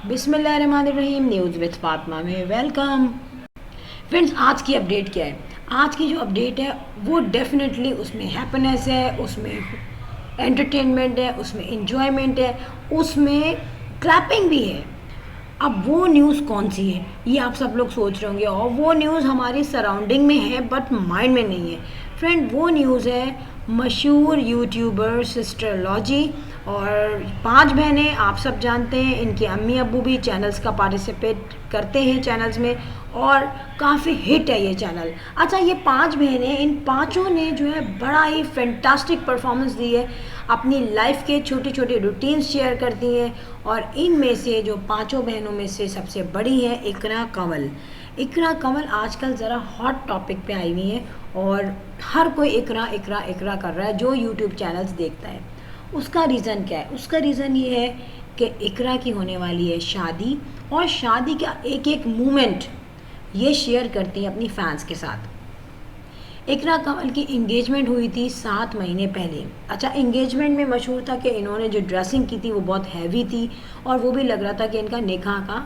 बिस्मिल्लाहिर्रहमानिर्रहीम। News with Fatima में welcome. Friends, आज की अपडेट क्या है? आज की जो अपडेट है वो डेफिनेटली उसमें हैप्पीनेस है, उसमें एंटरटेनमेंट है, उसमें इंजॉयमेंट है, उसमें क्लैपिंग भी है। अब वो न्यूज़ कौन सी है ये आप सब लोग सोच रहे होंगे, और वो न्यूज़ हमारी सराउंडिंग में है बट माइंड में नहीं है। फ्रेंड, वो न्यूज़ है मशहूर यूट्यूबर सिस्टर लॉजी और 5 बहनें। आप सब जानते हैं इनके अम्मी अब्बू भी चैनल्स का पार्टिसिपेट करते हैं चैनल्स में, और काफ़ी हिट है ये चैनल। अच्छा, ये 5 बहनें, इन पाँचों ने जो है बड़ा ही फैंटास्टिक परफॉर्मेंस दी है, अपनी लाइफ के छोटे छोटे रूटीन्स शेयर करती हैं। और इनमें से जो पाँचों बहनों में से सबसे बड़ी है इकरा कंवल। इकरा कंवल आजकल ज़रा हॉट टॉपिक पे आई हुई है और हर कोई इकरा इकरा इकरा कर रहा है जो यूट्यूब चैनल्स देखता है। उसका रीज़न क्या है? उसका रीज़न ये है कि इकरा की होने वाली है शादी, और शादी का एक एक मोमेंट ये शेयर करती है अपनी फैंस के साथ। इकरा कंवल की इंगेजमेंट हुई थी 7 महीने पहले। अच्छा, इंगेजमेंट में मशहूर था कि इन्होंने जो ड्रेसिंग की थी वो बहुत हैवी थी, और वो भी लग रहा था कि इनका निकाह का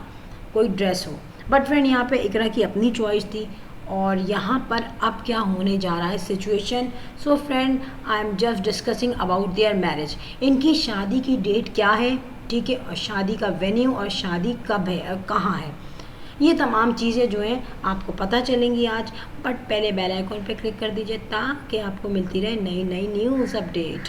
कोई ड्रेस हो। बट फ्रेंड, यहाँ पे इकरा की अपनी चॉइस थी, और यहाँ पर अब क्या होने जा रहा है situation. So friend, I am just discussing about their marriage. इनकी शादी की डेट क्या है, ठीक है, और शादी का वेन्यू और शादी कब है, कहाँ है, ये तमाम चीज़ें जो हैं आपको पता चलेंगी आज। बट पहले बेल आइकॉन पे क्लिक कर दीजिए ताकि आपको मिलती रहे नई नई न्यूज़ अपडेट।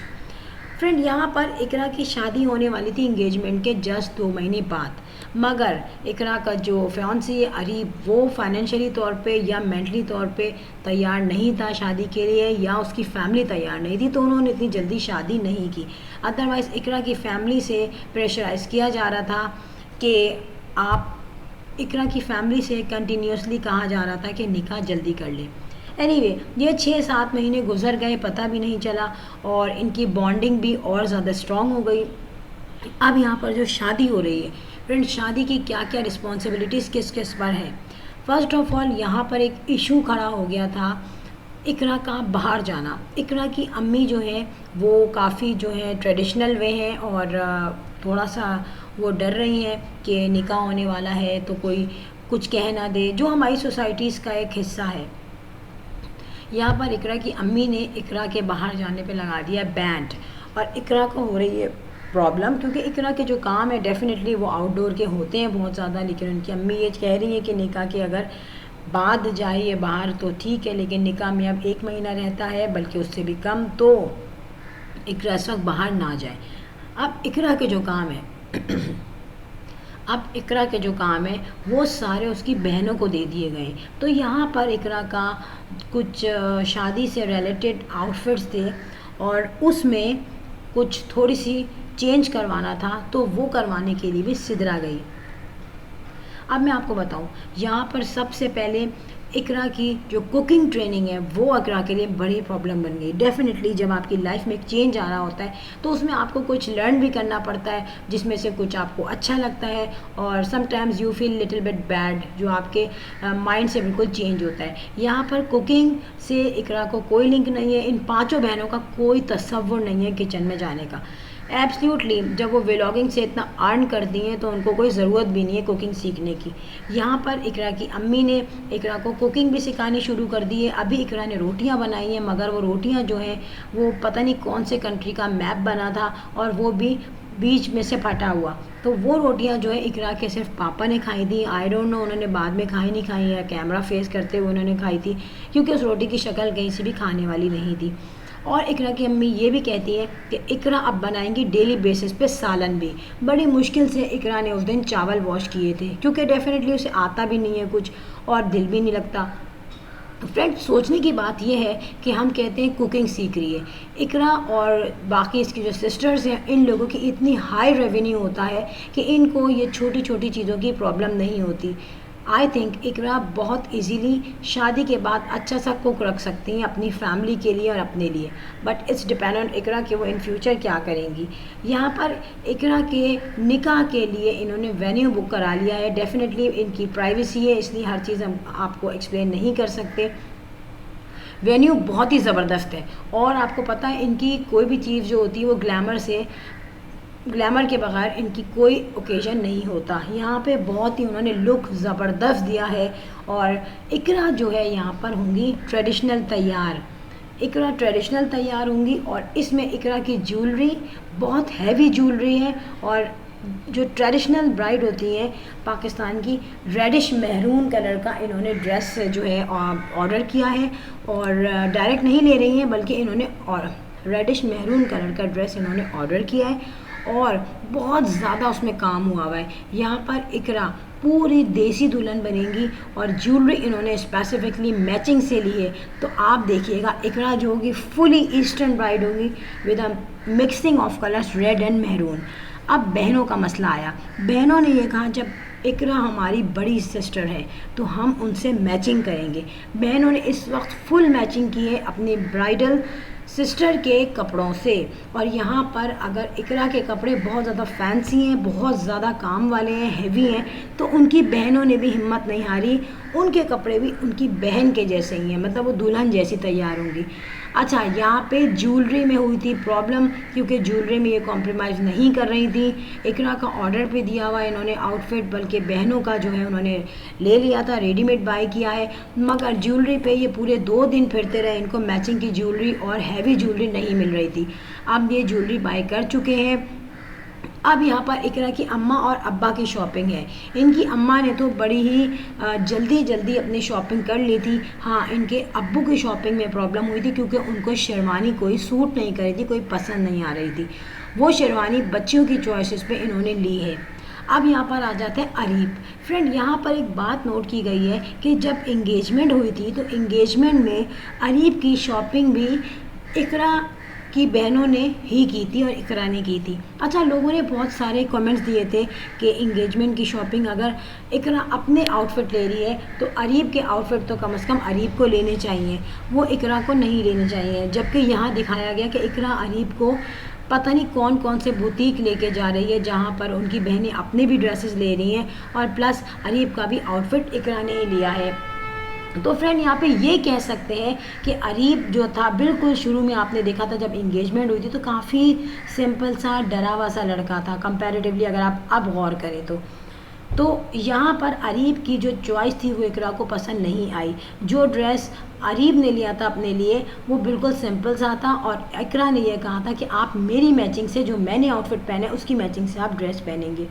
फ्रेंड, यहाँ पर इकरा की शादी होने वाली थी इंगेजमेंट के जस्ट 2 महीने बाद, मगर इकरा का जो फियांसी है अरीब, वो फाइनेंशियली तौर पे या मेंटली तौर पे तैयार नहीं था शादी के लिए, या उसकी फैमिली तैयार नहीं थी, तो उन्होंने इतनी जल्दी शादी नहीं की। अदरवाइज़ इकरा की फैमिली से प्रेशराइज़ किया जा रहा था कि आप, इकरा की फैमिली से कंटिन्यूसली कहा जा रहा था कि निकाह जल्दी कर ले। एनीवे, ये 6-7 महीने गुजर गए, पता भी नहीं चला, और इनकी बॉन्डिंग भी और ज़्यादा स्ट्रॉन्ग हो गई। अब यहाँ पर जो शादी हो रही है फ्रेंड, शादी की क्या क्या रिस्पॉन्सिबिलिटीज़ किस किस पर है। फर्स्ट ऑफ ऑल, यहाँ पर एक इशू खड़ा हो गया था इकरा का बाहर जाना। इकरा की अम्मी जो है वो काफ़ी जो है ट्रेडिशनल वे हैं, और थोड़ा सा वो डर रही हैं कि निकाह होने वाला है तो कोई कुछ कह ना दे, जो हमारी सोसाइटीज़ का एक हिस्सा है। यहाँ पर इकरा की अम्मी ने इकरा के बाहर जाने पे लगा दिया बैंड, और इकरा को हो रही है प्रॉब्लम, क्योंकि इकरा के जो काम है डेफिनेटली वो आउटडोर के होते हैं बहुत ज़्यादा। लेकिन उनकी अम्मी ये कह रही है कि निकाह के अगर बाद जाइए बाहर तो ठीक है, लेकिन निकाह में अब 1 महीना रहता है, बल्कि उससे भी कम, तो इकरा इस वक्त बाहर ना जाए। अब इकरा के जो काम है अब इकरा के जो काम है वो सारे उसकी बहनों को दे दिए गए। तो यहाँ पर इकरा का कुछ शादी से रिलेटेड आउटफिट्स थे, और उसमें कुछ थोड़ी सी चेंज करवाना था, तो वो करवाने के लिए भी सिदरा गई। अब मैं आपको बताऊं, यहाँ पर सबसे पहले इकरा की जो कुकिंग ट्रेनिंग है वो इकरा के लिए बड़ी प्रॉब्लम बन गई। डेफिनेटली जब आपकी लाइफ में एक चेंज आ रहा होता है तो उसमें आपको कुछ लर्न भी करना पड़ता है, जिसमें से कुछ आपको अच्छा लगता है, और sometimes you feel little bit bad, जो आपके माइंड से बिल्कुल चेंज होता है। यहाँ पर कुकिंग से इकरा को कोई लिंक नहीं है, इन पाँचों बहनों का कोई तसव्वुर नहीं है किचन में जाने का। एब्सोल्युटली, जब वो व्लॉगिंग से इतना अर्न करती हैं तो उनको कोई ज़रूरत भी नहीं है कुकिंग सीखने की। यहाँ पर इकरा की अम्मी ने इकरा को कुकिंग भी सिखानी शुरू कर दी है। अभी इकरा ने रोटियाँ बनाई हैं, मगर वो रोटियाँ जो हैं वो पता नहीं कौन से कंट्री का मैप बना था, और वो भी बीच में से फटा हुआ। तो वो रोटियाँ जो है इकरा के सिर्फ पापा ने खाई थी। आई डोंट नो उन्होंने बाद में खाई नहीं खाई, या कैमरा फेस करते हुए उन्होंने खाई थी, क्योंकि उस रोटी की शक्ल कहीं से भी खाने वाली नहीं थी। और इकरा की अम्मी ये भी कहती है कि इकरा अब बनाएंगी डेली बेसिस पे सालन भी। बड़ी मुश्किल से इकरा ने उस दिन चावल वॉश किए थे, क्योंकि डेफिनेटली उसे आता भी नहीं है कुछ, और दिल भी नहीं लगता। तो फ्रेंड, सोचने की बात यह है कि हम कहते हैं कुकिंग सीख रही है इकरा, और बाकी इसकी जो सिस्टर्स हैं इन लोगों की इतनी हाई रेवेन्यू होता है कि इनको ये छोटी छोटी चीज़ों की प्रॉब्लम नहीं होती। आई थिंक इकरा बहुत इजीली शादी के बाद अच्छा सा कुक रख सकती हैं अपनी फैमिली के लिए और अपने लिए, बट इट्स डिपेंड ऑन इकरा कि वो इन फ्यूचर क्या करेंगी। यहाँ पर इकरा के निकाह के लिए इन्होंने वेन्यू बुक करा लिया है। डेफिनेटली इनकी प्राइवेसी है, इसलिए हर चीज़ हम आपको एक्सप्लेन नहीं कर सकते। वेन्यू बहुत ही ज़बरदस्त है, और आपको पता है इनकी कोई भी चीज़ जो होती है वो ग्लैमर से ग्लैमर के बगैर इनकी कोई ओकेजन नहीं होता। यहाँ पे बहुत ही उन्होंने लुक ज़बरदस्त दिया है। और इकरा जो है यहाँ पर होंगी ट्रेडिशनल तैयार, इकरा ट्रेडिशनल तैयार होंगी। और इसमें इकरा की ज्वेलरी बहुत हैवी ज्वेलरी है। और जो ट्रेडिशनल ब्राइड होती हैं पाकिस्तान की, रेडिश मैरून कलर का इन्होंने ड्रेस जो है ऑर्डर किया है। और डायरेक्ट नहीं ले रही हैं बल्कि इन्होंने और रेडिश मैरून कलर का ड्रेस इन्होंने ऑर्डर किया है। और बहुत ज़्यादा उसमें काम हुआ है। यहाँ पर इकरा पूरी देसी दुल्हन बनेंगी और ज्वेलरी इन्होंने स्पेसिफिकली मैचिंग से ली है। तो आप देखिएगा इकरा जो होगी फुली ईस्टर्न ब्राइड होगी with a mixing of colours red and maroon. अब बहनों का मसला आया। बहनों ने ये कहा जब इकरा हमारी बड़ी सिस्टर है तो हम उनसे मैचिंग करेंगे। बहनों ने इस वक्त फुल मैचिंग की है अपनी ब्राइडल सिस्टर के कपड़ों से। और यहाँ पर अगर इकरा के कपड़े बहुत ज़्यादा फैंसी हैं, बहुत ज़्यादा काम वाले हैं, हैवी हैं, तो उनकी बहनों ने भी हिम्मत नहीं हारी, उनके कपड़े भी उनकी बहन के जैसे ही हैं, मतलब वो दुल्हन जैसी तैयार होंगी। अच्छा, यहाँ पे ज्वेलरी में हुई थी प्रॉब्लम क्योंकि ज्वेलरी में ये कॉम्प्रोमाइज़ नहीं कर रही थी। इकरा का ऑर्डर पे दिया हुआ इन्होंने आउटफिट, बल्कि बहनों का जो है उन्होंने ले लिया था, रेडीमेड बाय किया है। मगर ज्वेलरी पे ये पूरे 2 दिन फिरते रहे, इनको मैचिंग की ज्वेलरी और हैवी ज्वेलरी नहीं मिल रही थी। अब ये ज्वेलरी बाय कर चुके हैं। अब यहाँ पर इकरा की अम्मा और अब्बा की शॉपिंग है। इनकी अम्मा ने तो बड़ी ही जल्दी अपनी शॉपिंग कर ली थी। हाँ, इनके अब्बू की शॉपिंग में प्रॉब्लम हुई थी क्योंकि उनको शेरवानी कोई सूट नहीं कर रही थी, कोई पसंद नहीं आ रही थी। वो शेरवानी बच्चियों की चॉइसेस पे इन्होंने ली है। अब यहाँ पर आ जाते हैं अरीब। फ्रेंड, यहाँ पर एक बात नोट की गई है कि जब इंगेजमेंट हुई थी तो इंगेजमेंट में अरीब की शॉपिंग भी इकरा की बहनों ने ही की थी और इकरा ने की थी। अच्छा, लोगों ने बहुत सारे कमेंट्स दिए थे कि इंगेजमेंट की शॉपिंग अगर इकरा अपने आउटफिट ले रही है तो अरीब के आउटफिट तो कम से कम अरीब को लेने चाहिए, वो इकरा को नहीं लेने चाहिए। जबकि यहाँ दिखाया गया कि इकरा अरीब को पता नहीं कौन कौन से बुटीक लेके जा रही है जहाँ पर उनकी बहनें अपने भी ड्रेसेस ले रही हैं और प्लस अरीब का भी आउटफिट इकरा ने ही लिया है। तो फ्रेंड, यहाँ पे ये कह सकते हैं कि अरीब जो था बिल्कुल शुरू में आपने देखा था जब इंगेजमेंट हुई थी तो काफ़ी सिंपल सा डरा हुआ सा लड़का था कंपैरेटिवली, अगर आप अब गौर करें तो यहाँ पर अरीब की जो चॉइस थी वो इकरा को पसंद नहीं आई। जो ड्रेस अरीब ने लिया था अपने लिए वो बिल्कुल सिंपल सा था और इकरा ने यह कहा था कि आप मेरी मैचिंग से, जो मैंने आउटफिट पहने उसकी मैचिंग से आप ड्रेस पहनेंगे।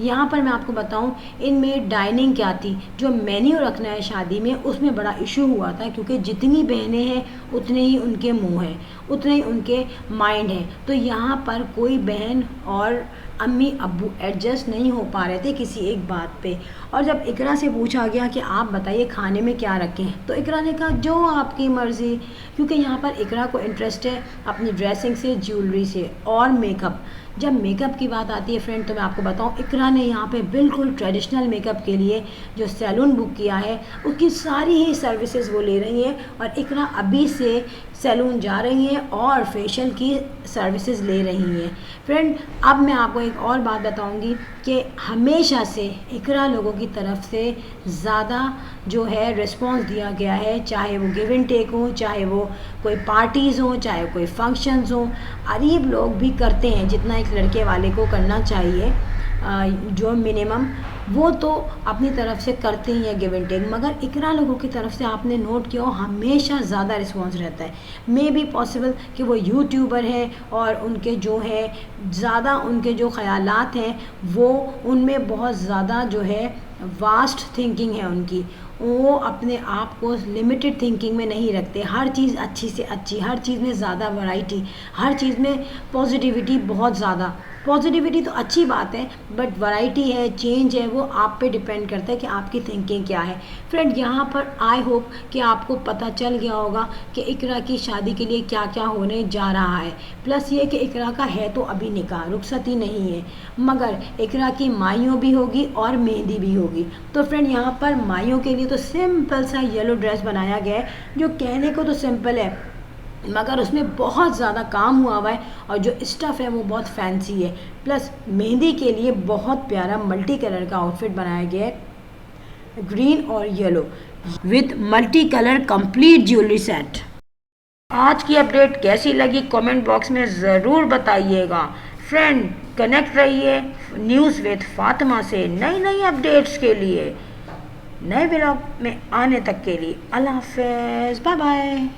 यहाँ पर मैं आपको बताऊँ इनमें डाइनिंग क्या थी, जो मेन्यू रखना है शादी में उसमें बड़ा इशू हुआ था क्योंकि जितनी बहनें हैं उतने ही उनके मुंह हैं, उतने ही उनके माइंड हैं। तो यहाँ पर कोई बहन और अम्मी अब्बू एडजस्ट नहीं हो पा रहे थे किसी एक बात पे। और जब इकरा से पूछा गया कि आप बताइए खाने में क्या रखें, तो इकरा ने कहा जो आपकी मर्ज़ी, क्योंकि यहाँ पर इकरा को इंटरेस्ट है अपनी ड्रेसिंग से, ज्वेलरी से और मेकअप। जब मेकअप की बात आती है फ्रेंड तो मैं आपको बताऊं इकरा ने यहाँ पे बिल्कुल ट्रेडिशनल मेकअप के लिए जो सैलून बुक किया है उसकी सारी ही सर्विसेज वो ले रही हैं और इकरा अभी से सैलून जा रही हैं और फेशियल की सर्विसेज ले रही हैं। फ्रेंड, अब मैं आपको एक और बात बताऊंगी कि हमेशा से इकरा लोगों की तरफ से ज़्यादा जो है रिस्पांस दिया गया है, चाहे वो गिव एंड टेक हो, चाहे वो कोई पार्टीज़ हो, चाहे कोई फंक्शंस हो। अरीब लोग भी करते हैं जितना एक लड़के वाले को करना चाहिए, जो मिनिमम वो तो अपनी तरफ से करते ही हैं गिव एंड टेक, मगर इकरा लोगों की तरफ से आपने नोट किया हो हमेशा ज़्यादा रिस्पांस रहता है। मे बी पॉसिबल कि वो यूट्यूबर है और उनके जो है ज़्यादा उनके जो ख़यालात हैं वो उनमें बहुत ज़्यादा जो है वास्ट थिंकिंग है उनकी, वो अपने आप को लिमिटेड थिंकिंग में नहीं रखते। हर चीज़ अच्छी से अच्छी, हर चीज़ में ज़्यादा वैरायटी, हर चीज़ में पॉजिटिविटी, बहुत ज़्यादा पॉजिटिविटी तो अच्छी बात है बट वैरायटी है, चेंज है, वो आप पे डिपेंड करता है कि आपकी थिंकिंग क्या है। फ्रेंड, यहाँ पर आई होप कि आपको पता चल गया होगा कि इकरा की शादी के लिए क्या क्या होने जा रहा है। प्लस ये कि इकरा का है तो अभी निकाह, रुखसती नहीं है, मगर इकरा की माइयों भी होगी और मेहंदी भी होगी। तो फ्रेंड, यहाँ पर माइयों के लिए तो सिंपल सा येलो ड्रेस बनाया गया है जो कहने को तो सिंपल है मगर उसमें बहुत ज़्यादा काम हुआ है और जो स्टफ़ है वो बहुत फैंसी है। प्लस मेहंदी के लिए बहुत प्यारा मल्टी कलर का आउटफिट बनाया गया है, ग्रीन और yellow with multi colour complete jewellery set. आज की अपडेट कैसी लगी कमेंट बॉक्स में ज़रूर बताइएगा। फ्रेंड, कनेक्ट रहिए न्यूज़ विद फातिमा से नई नई अपडेट्स के लिए, नए ब्लॉग में आने तक के लिए अल्लाह हाफ़िज़, बाय बाय।